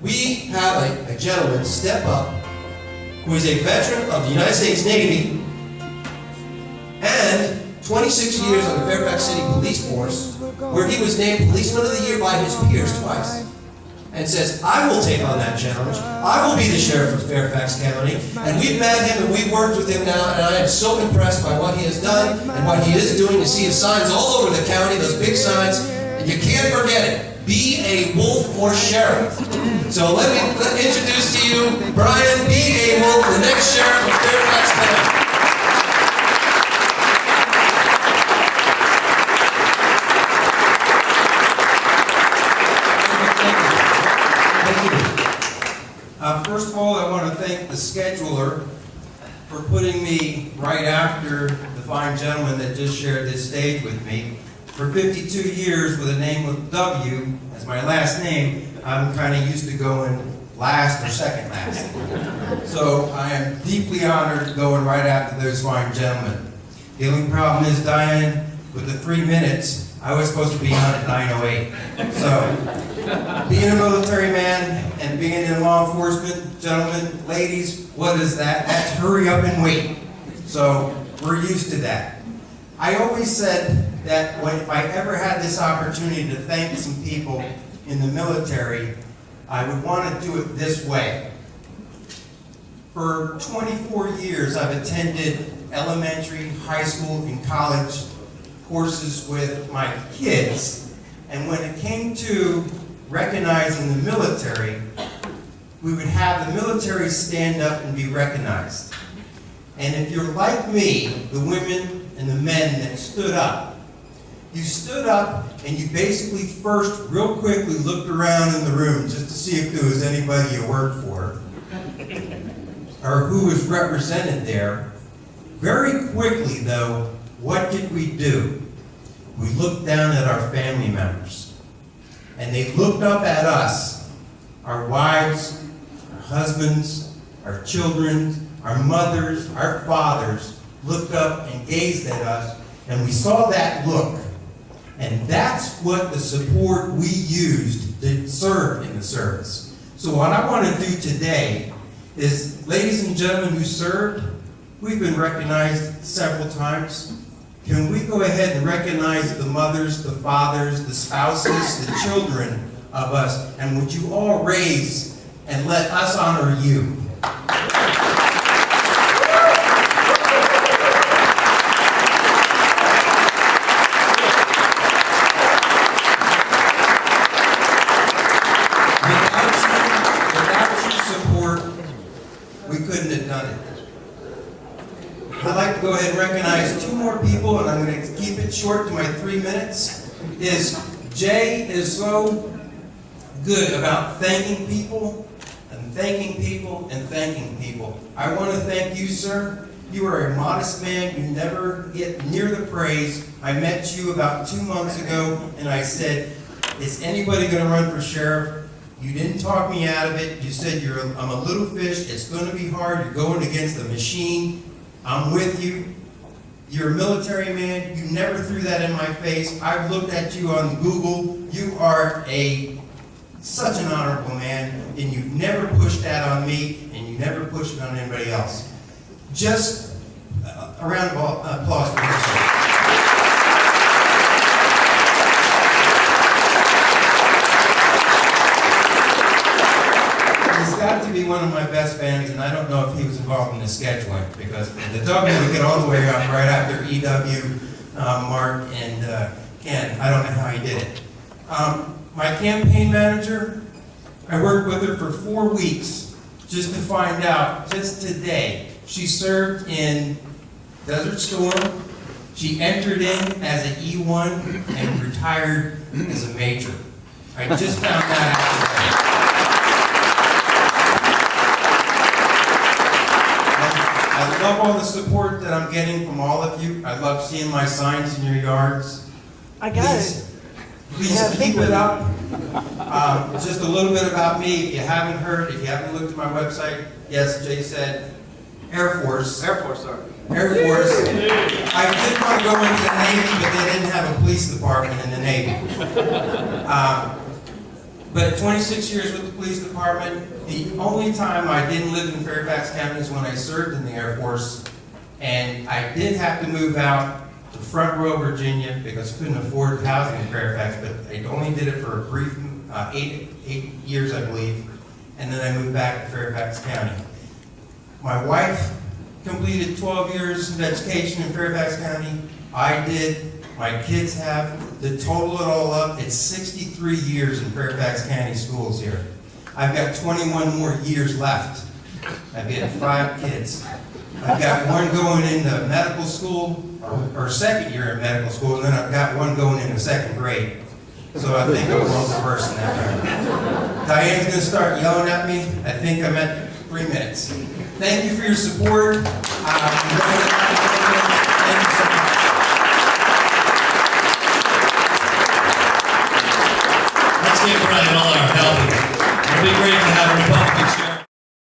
we have a gentleman step up who is a veteran of the United States Navy and 26 years on the Fairfax City Police Force, where he was named Policeman of the Year by his peers twice, and says, I will take on that challenge. I will be the sheriff of Fairfax County. And we've met him and we've worked with him now, and I am so impressed by what he has done and what he is doing. To see his signs all over the county, those big signs, and you can't forget it. Be a wolf or sheriff. So let me introduce to you Brian B. A. Wolf, the next sheriff of Fairfax County. First of all, I want to thank the scheduler for putting me right after the fine gentleman that just shared this stage with me. For 52 years with a name with W as my last name, I'm kind of used to going last or second last. So I am deeply honored going right after those fine gentlemen. The only problem is, Diane, with the 3 minutes, I was supposed to be on at 9:08. So, being a military man and being in law enforcement, gentlemen, ladies, what is that? That's hurry up and wait. So, we're used to that. I always said that if I ever had this opportunity to thank some people in the military, I would want to do it this way. For 24 years, I've attended elementary, high school, and college courses with my kids, and when it came to recognizing the military, we would have the military stand up and be recognized. And if you're like me, the women and the men that stood up, you stood up and you basically first, real quickly, looked around in the room just to see if there was anybody you worked for, or who was represented there. Very quickly, though, what did we do? We looked down at our family members, and they looked up at us, our wives, our husbands, our children, our mothers, our fathers, looked up and gazed at us, and we saw that look. And that's what the support we used to serve in the service. So what I want to do today is, ladies and gentlemen who served, we've been recognized several times. Can we go ahead and recognize the mothers, the fathers, the spouses, the children of us, and would you all raise and let us honor you? Without your support, we couldn't have done it. I'd like to go ahead and recognize two more people, and I'm going to keep it short to my 3 minutes. Jay is so good about thanking people, and thanking people, and thanking people. I want to thank you, sir. You are a modest man. You never get near the praise. I met you about 2 months ago, and I said, is anybody going to run for sheriff? You didn't talk me out of it. You said, I'm a little fish. It's going to be hard. You're going against the machine. I'm with you. You're a military man. You never threw that in my face. I've looked at you on Google. You are such an honorable man, and you never pushed that on me, and you never pushed it on anybody else. Just a round of applause for yourself. He's got to be one of my best fans, and I don't know if he was involved in the scheduling, because the W would get all the way up right after EW, Mark, and Ken. I don't know how he did it. My campaign manager, I worked with her for 4 weeks just to find out, just today, she served in Desert Storm. She entered in as an E1 and retired as a major. I just found that out today. I love all the support that I'm getting from all of you. I love seeing my signs in your yards. I got it. Please keep it up. Just a little bit about me, if you haven't heard, if you haven't looked at my website. Yes, Jay said Air Force. Air Force, sorry. Air Force. I did want to go into the Navy, but they didn't have a police department in the Navy. But 26 years with the police department, the only time I didn't live in Fairfax County is when I served in the Air Force. And I did have to move out to Front Row, Virginia, because I couldn't afford housing in Fairfax, but I only did it for a brief, 8 years, I believe. And then I moved back to Fairfax County. My wife completed 12 years of education in Fairfax County. I did, my kids have. To total it all up, it's 63 years in Fairfax County schools here. I've got 21 more years left. I've got 5 kids. I've got one going into medical school, or second year in medical school, and then I've got one going into 2nd grade. So I think I'm well versed in that time. Diane's gonna start yelling at me. I think I'm at 3 minutes. Thank you for your support. Thank you so much. Let's give Brian all our help. It'll be great to have